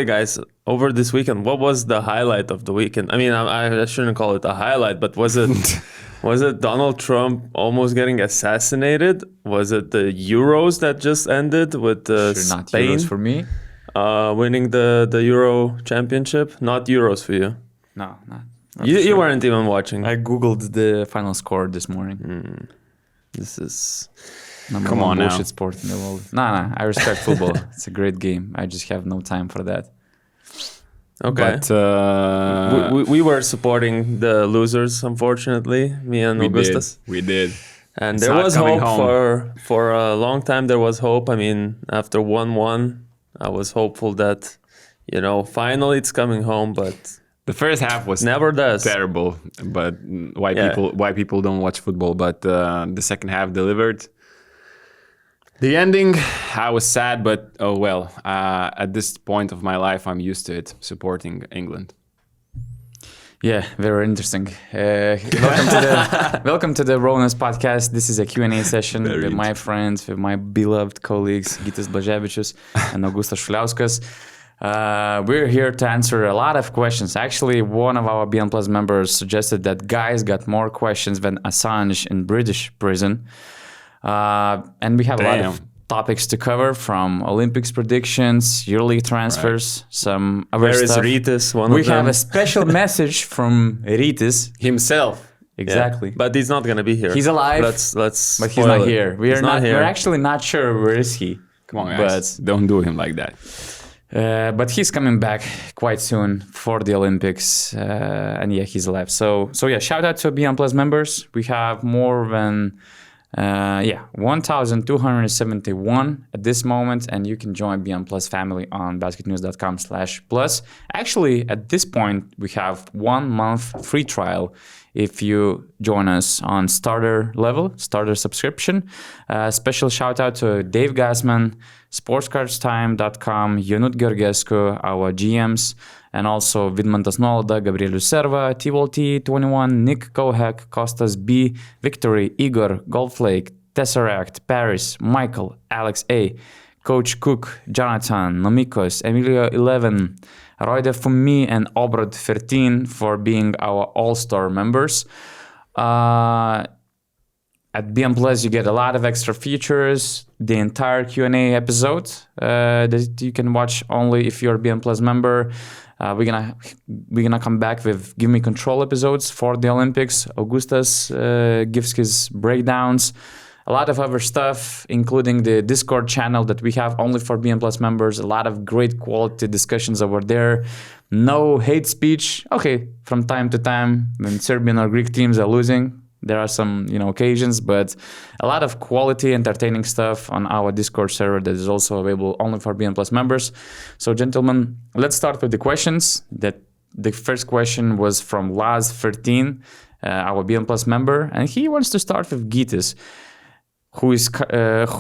way, guys, over this weekend, what was the highlight of the weekend? I mean, I shouldn't call it a highlight, but was it Donald Trump almost getting assassinated? Was it the Euros that just ended with not Spain Euros for me. winning the Euro championship? Not Euros for you. No, not. You weren't even watching. I googled the final score this morning. This is Number one bullshit sport in the world. Nah, I respect football. It's a great game. I just have no time for that. okay. But We were supporting the losers, unfortunately, me and Augustus. We did. And It's there not was coming hope home. for a long time. There was hope. I mean, after 1-1, I was hopeful that, finally it's coming home, but The first half was never does. terrible, but why people don't watch football, but the second half delivered. The ending, I was sad, but oh well. At this point of my life, I'm used to it, supporting England. yeah, very interesting. Welcome to the EuroLeague podcast. This is a Q&A session with my friends, with my beloved colleagues, Gytis Blaževičius and Augustas Šuliauskas. We're here to answer a lot of questions. Actually, one of our BN Plus members suggested that guys got more questions than Assange in British prison. And we have a lot of topics to cover, from Olympics predictions, EuroLeague transfers, some other Where is stuff. Rytis? We have a special message from Rytis. Himself. Exactly. Yeah, but he's not going to be here. He's alive. Let's But he's not here. He's not here. We're actually not sure where is he. Come on, guys. Don't do him like that. But he's coming back quite soon for the Olympics, and yeah, he's alive. So yeah, shout out to BN Plus members. We have more than 1,271 at this moment, and you can join BN Plus family on basketnews.com/plus. Actually, at this point, we have 1 month free trial if you join us on starter subscription. Special shout out to Dave Gassman, sportscardstime.com, Jonut Georgescu, our GMs, and also Vidmantas Nuolada, Gabrielius Serva, TVLT21, Nick Kohak, Kostas B, Victory, Igor, Goldflake, Tesseract, Paris, Michael, Alex A, Coach Cook, Jonathan, Nomikos, Emilio 11, Roide Fumi, and Obrod 13 for being our all-star members. At BN Plus, you get a lot of extra features, the entire Q&A episode that you can watch only if you're a BN Plus member. We're gonna come back with Give Me Control episodes for the Olympics. Augustas gives his breakdowns. A lot of other stuff, including the Discord channel that we have only for BN Plus members. A lot of great quality discussions over there. No hate speech. Okay, from time to time when Serbian or Greek teams are losing, there are some, occasions, but a lot of quality, entertaining stuff on our Discord server that is also available only for BN Plus members. So, gentlemen, let's start with the questions. The first question was from Laz13, our BN Plus member, and he wants to start with Gytis, who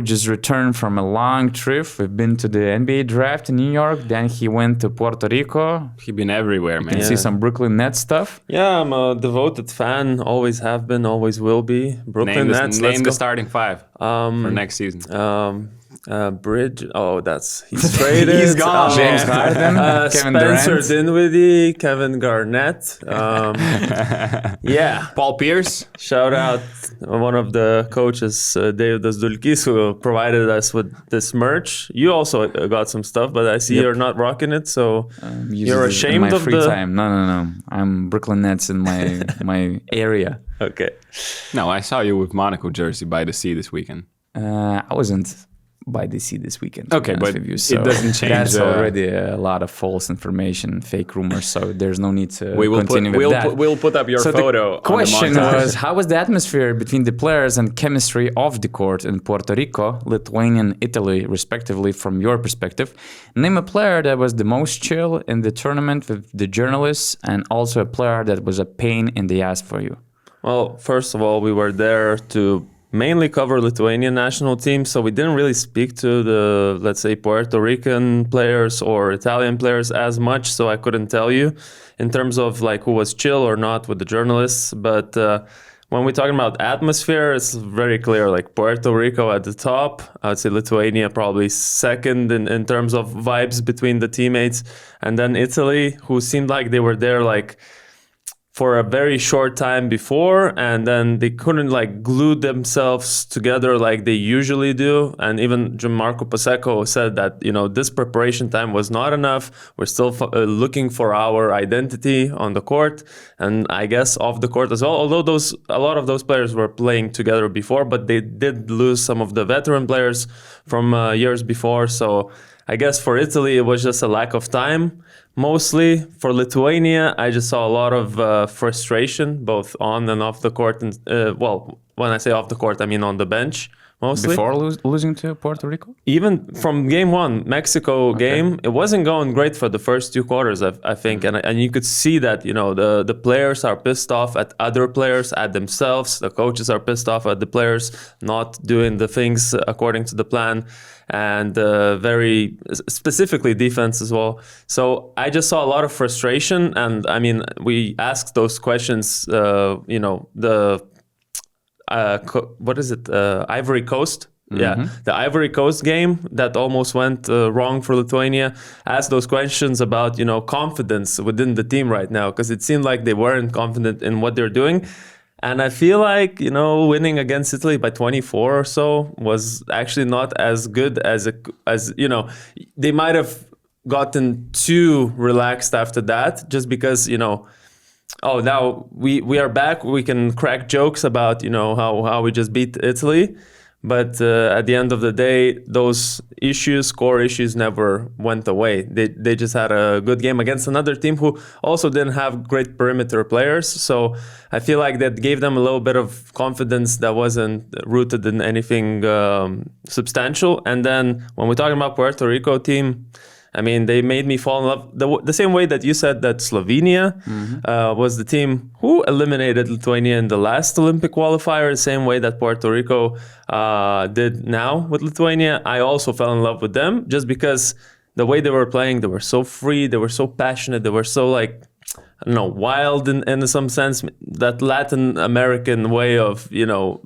just returned from a long trip. We've been to the NBA draft in New York. Then he went to Puerto Rico. He's been everywhere, man. You can see some Brooklyn Nets stuff. Yeah, I'm a devoted fan. Always have been, always will be. Brooklyn Nets. Name the starting five for next season. Bridge. Oh, he's traded. He's gone. James Harden, Kevin Spencer Durant. Dinwiddie, Kevin Garnett. Yeah. Paul Pierce. Shout out one of the coaches, David Dulkis, who provided us with this merch. You also got some stuff, but I see you're not rocking it, so you're ashamed in my of free time. No. I'm Brooklyn Nets in my area. Okay. No, I saw you with Monaco jersey by the sea this weekend. I wasn't by the sea this weekend. Okay, but it doesn't change. That's already a lot of false information, fake rumors. So there's no need to continue with that. We'll put up your photo. The question on the montage. was, how was the atmosphere between the players and chemistry off the court in Puerto Rico, Lithuania, and Italy, respectively, from your perspective? Name a player that was the most chill in the tournament with the journalists, and also a player that was a pain in the ass for you. Well, first of all, we were there to mainly cover Lithuanian national team, so we didn't really speak to the, let's say, Puerto Rican players or Italian players as much, so I couldn't tell you in terms of like who was chill or not with the journalists. But when we're talking about atmosphere, it's very clear. Like Puerto Rico at the top. I would say Lithuania probably second in terms of vibes between the teammates. And then Italy, who seemed like they were there like for a very short time before, and then they couldn't like glue themselves together like they usually do. And even Gianmarco Pasecco said that, this preparation time was not enough. We're still looking for our identity on the court, and I guess off the court as well. Although a lot of those players were playing together before, but they did lose some of the veteran players from years before. So I guess for Italy, it was just a lack of time. Mostly for Lithuania, I just saw a lot of frustration, both on and off the court. And when I say off the court, I mean on the bench, mostly. Before losing to Puerto Rico? Even from game one, Mexico game, it wasn't going great for the first 2 quarters, I think. And you could see that, the players are pissed off at other players, at themselves. The coaches are pissed off at the players not doing the things according to the plan. And very specifically defense as well. So I just saw a lot of frustration. And I mean, we asked those questions, what is it? Ivory Coast. Yeah, the Ivory Coast game that almost went wrong for Lithuania. Asked those questions about, confidence within the team right now, because it seemed like they weren't confident in what they're doing. And I feel like, winning against Italy by 24 or so was actually not as good as they might have gotten too relaxed after that, just because, now we are back. We can crack jokes about, how we just beat Italy. But at the end of the day, those core issues never went away. They just had a good game against another team who also didn't have great perimeter players. So I feel like that gave them a little bit of confidence that wasn't rooted in anything substantial. And then when we're talking about Puerto Rico team, I mean, they made me fall in love. The same way that you said that Slovenia was the team who eliminated Lithuania in the last Olympic qualifier, the same way that Puerto Rico did now with Lithuania. I also fell in love with them just because the way they were playing, they were so free, they were so passionate, they were so wild in some sense. That Latin American way of,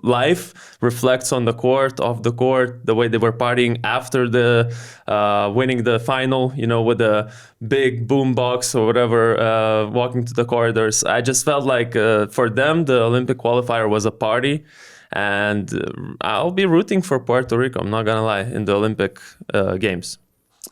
life reflects on the court, off the court, the way they were partying after the winning the final, with a big boom box or whatever, walking to the corridors. I just felt like for them, the Olympic qualifier was a party. And I'll be rooting for Puerto Rico, I'm not going to lie, in the Olympic Games.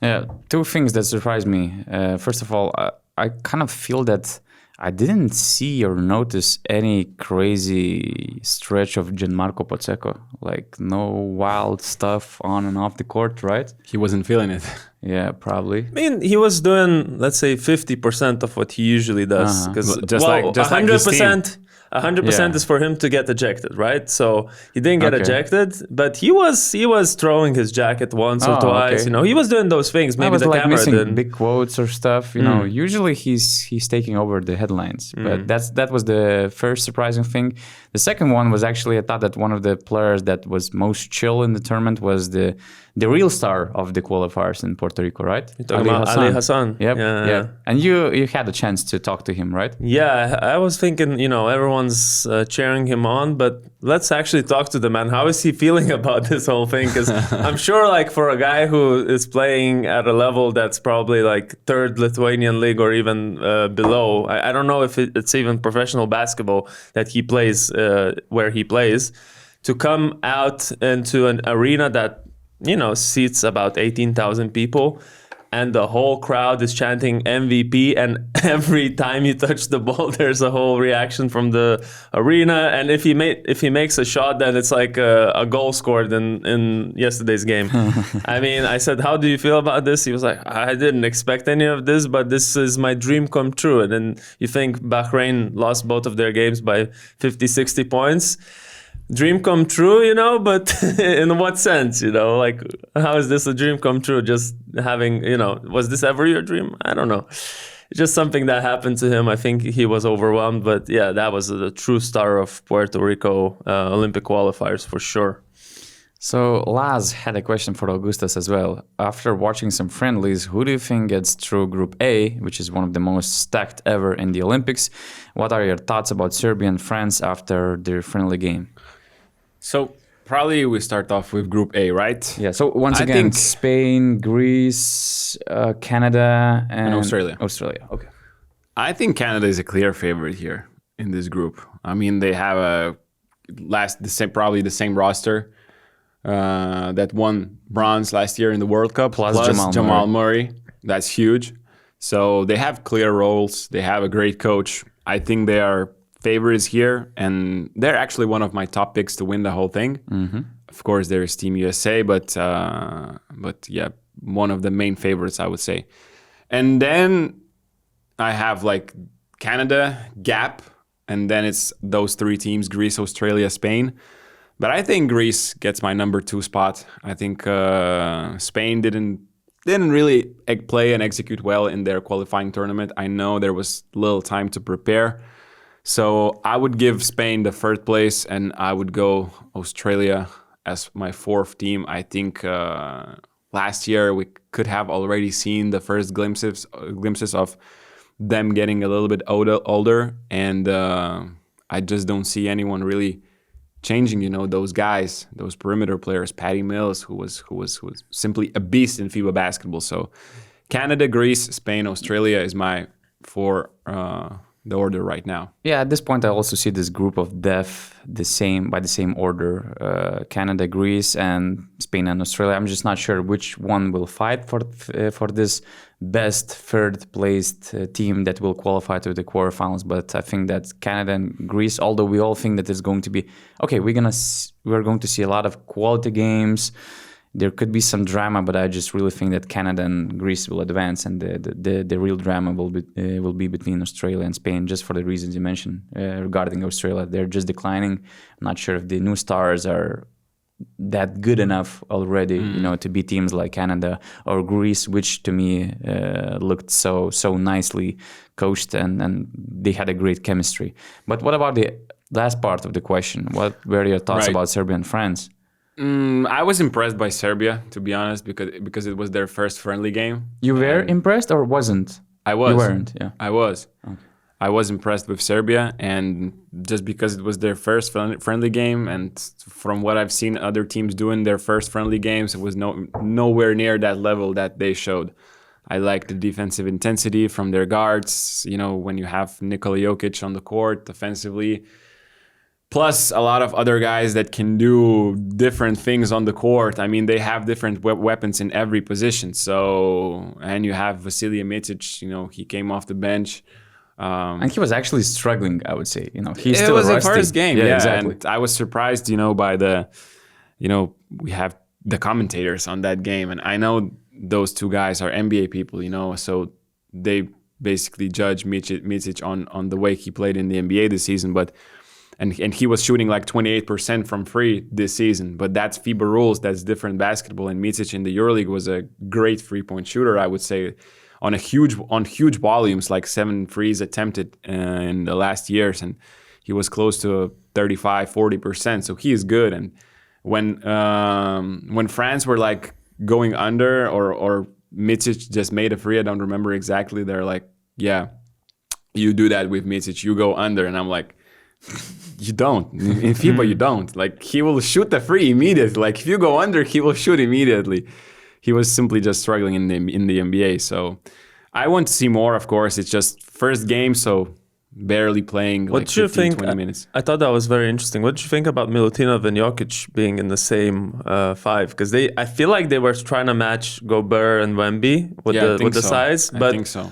Yeah, 2 things that surprised me. First of all, I kind of feel that I didn't see or notice any crazy stretch of Gianmarco Pasecco. Like no wild stuff on and off the court, right? He wasn't feeling it. Yeah, probably. I mean, he was doing, let's say, 50% of what he usually does. Because just like 100%. 100% is for him to get ejected, right? So he didn't get ejected, but he was throwing his jacket once or twice. Okay. He was doing those things. Maybe I was the camera missing didn't. big quotes or stuff. Usually he's taking over the headlines, but that was the first surprising thing. The second one was actually I thought that one of the players that was most chill in the tournament was the real star of the qualifiers in Puerto Rico, right? You're talking about Ali Hassan. Yep. Yeah. And you had a chance to talk to him, right? Yeah, I was thinking, everyone's cheering him on, but let's actually talk to the man. How is he feeling about this whole thing? Because I'm sure, like, for a guy who is playing at a level that's probably like 3rd Lithuanian league or even below, I don't know if it's even professional basketball that he plays where he plays, to come out into an arena that seats about 18,000 people, and the whole crowd is chanting MVP, and every time you touch the ball, there's a whole reaction from the arena. And if he makes a shot, then it's like a goal scored in yesterday's game. I mean, I said, how do you feel about this? He was like, I didn't expect any of this, but this is my dream come true. And then you think Bahrain lost both of their games by 50, 60 points. Dream come true, but in what sense, like, how is this a dream come true? Just having, was this ever your dream? I don't know. It's just something that happened to him. I think he was overwhelmed, but yeah, that was the true star of Puerto Rico Olympic qualifiers for sure. So Laz had a question for Augustus as well. After watching some friendlies, who do you think gets through Group A, which is one of the most stacked ever in the Olympics? What are your thoughts about Serbia and France after their friendly game? So probably we start off with Group A, right? Yeah, so once I again, think- Spain, Greece, Canada, and Australia. Australia, okay. I think Canada is a clear favorite here in this group. I mean, they have probably the same roster that won bronze last year in the World Cup, Plus Jamal Jamal Murray. That's huge. So they have clear roles. They have a great coach. I think they are favorites here, and they're actually one of my top picks to win the whole thing. Mm-hmm. Of course, there's Team USA, but yeah, one of the main favorites, I would say. And then I have like Canada, Gap, and then it's those three teams: Greece, Australia, Spain. But I think Greece gets my number 2 spot. I think Spain didn't really play and execute well in their qualifying tournament. I know there was little time to prepare. So I would give Spain the 3rd place, and I would go Australia as my 4th team. I think last year we could have already seen the first glimpses of them getting a little bit older, and I just don't see anyone really changing. Those guys, those perimeter players, Patty Mills, who was simply a beast in FIBA basketball. So Canada, Greece, Spain, Australia is my 4 the order right now. Yeah, at this point, I also see this group of death by the same order: Canada, Greece, and Spain and Australia. I'm just not sure which one will fight for this best 3rd placed team that will qualify to the quarterfinals. But I think that Canada and Greece, although we all think that it's going to be okay, we're going to see a lot of quality games. There could be some drama, but I just really think that Canada and Greece will advance, and the real drama will be between Australia and Spain, just for the reasons you mentioned regarding Australia. They're just declining. I'm not sure if the new stars are that good enough already, to beat teams like Canada or Greece, which to me looked so nicely coached, and they had a great chemistry. But what about the last part of the question? What were your thoughts about Serbia and France? I was impressed by Serbia, to be honest, because it was their first friendly game. You were impressed or wasn't? I was. You weren't, yeah. I was. Okay. I was impressed with Serbia, and just because it was their first friendly game, and from what I've seen other teams doing their first friendly games, it was nowhere near that level that they showed. I like the defensive intensity from their guards. When you have Nikola Jokic on the court offensively, plus a lot of other guys that can do different things on the court. I mean, they have different weapons in every position. So, and you have Vasilije Micic, he came off the bench. And he was actually struggling, I would say. He's it still was rusty. the first game, yeah. Exactly. And I was surprised, by the, we have the commentators on that game. And I know those two guys are NBA people, so they basically judge Micic on the way he played in the NBA this season. And he was shooting like 28% from free this season. But that's FIBA rules. That's different basketball. And Micic in the EuroLeague was a great 3-point shooter, I would say, on huge volumes, like 7 threes attempted in the last years. And he was close to 35-40%. So he is good. And when France were like going under or Micic just made a free, I don't remember exactly, they're like, yeah, you do that with Micic, you go under. And I'm like, you don't. In FIBA, you don't. Like, he will shoot the free immediately. Like, if you go under, he will shoot immediately. He was simply just struggling in the NBA. So I want to see more, of course. It's just first game, so barely playing like 15, 20 minutes. I thought that was very interesting. What did you think about Milutinov and Jokic being in the same 5? Because I feel like they were trying to match Gobert and Wemby with the size. But I think so.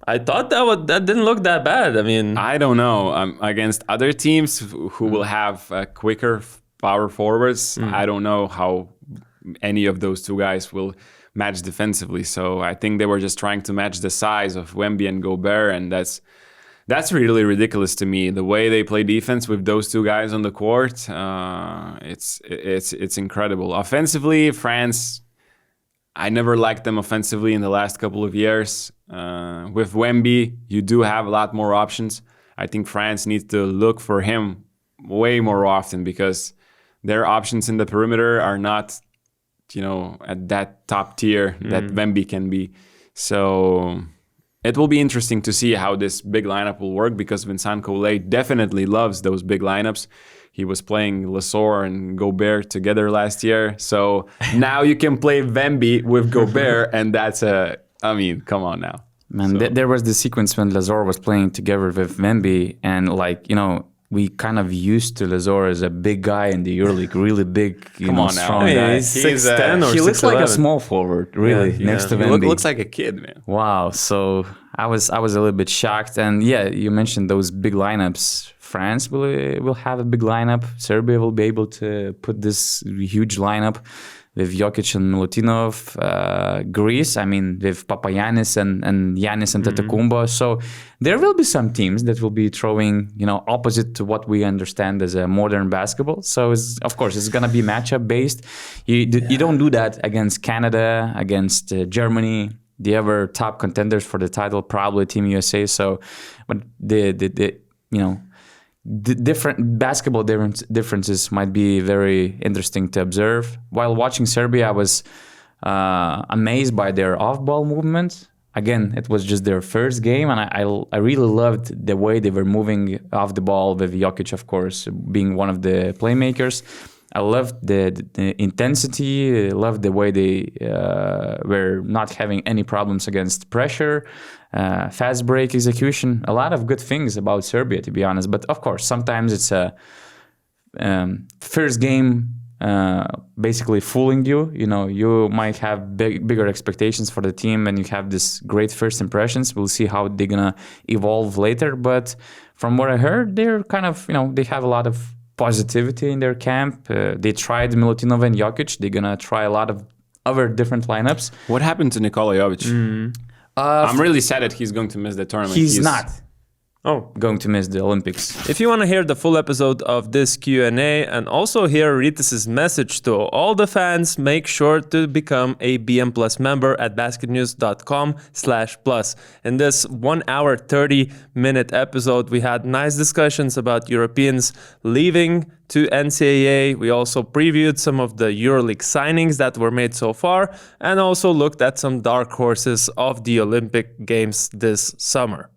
I thought that didn't look that bad. I mean, I don't know. Against other teams who will have quicker power forwards, I don't know how any of those two guys will match defensively. So I think they were just trying to match the size of Wemby and Gobert, and that's really ridiculous to me. The way they play defense with those two guys on the court, it's incredible. Offensively, France, I never liked them offensively in the last couple of years. With Wemby, you do have a lot more options. I think France needs to look for him way more often because their options in the perimeter are not, at that top tier that Wemby can be. So it will be interesting to see how this big lineup will work, because Vincent Collet definitely loves those big lineups. He was playing Lesor and Gobert together last year. So now you can play Wemby with Gobert, and that's come on now. Man, there was the sequence when Lesor was playing together with Wemby, and we kind of used to Lesor as a big guy in the EuroLeague, really big, strong guy. He's 6'10" or he looks like a 6'11". small forward, really, next to He Wemby. looks like a kid, man. Wow, so I was a little bit shocked, and you mentioned those big lineups. France will have a big lineup. Serbia will be able to put this huge lineup with Jokic and Milutinov. Greece, with Papagiannis and Giannis Antetokounmpo. So there will be some teams that will be throwing, opposite to what we understand as a modern basketball. So of course it's gonna be matchup based. You don't do that against Canada, against Germany, the other top contenders for the title, probably Team USA. So, but the different basketball differences might be very interesting to observe. While watching Serbia, I was amazed by their off-ball movement. Again, it was just their first game, and I really loved the way they were moving off the ball, with Jokic, of course, being one of the playmakers. I loved the intensity. I loved the way they were not having any problems against pressure, fast break execution. A lot of good things about Serbia, to be honest. But of course, sometimes it's a first game basically fooling you. You might have bigger expectations for the team, and you have this great first impressions. We'll see how they're gonna evolve later. But from what I heard, they're kind of they have a lot of positivity in their camp. They tried Milutinov and Jokic. They're gonna try a lot of other different lineups. What happened to Nikola Jovic? I'm really sad that he's going to miss the tournament. He's not Oh, going to miss the Olympics. if you want to hear the full episode of this Q&A and also hear Rytis' message to all the fans, make sure to become a BM Plus member at basketnews.com/plus. In this 1 hour, 30-minute episode, we had nice discussions about Europeans leaving to NCAA. We also previewed some of the EuroLeague signings that were made so far, and also looked at some dark horses of the Olympic Games this summer.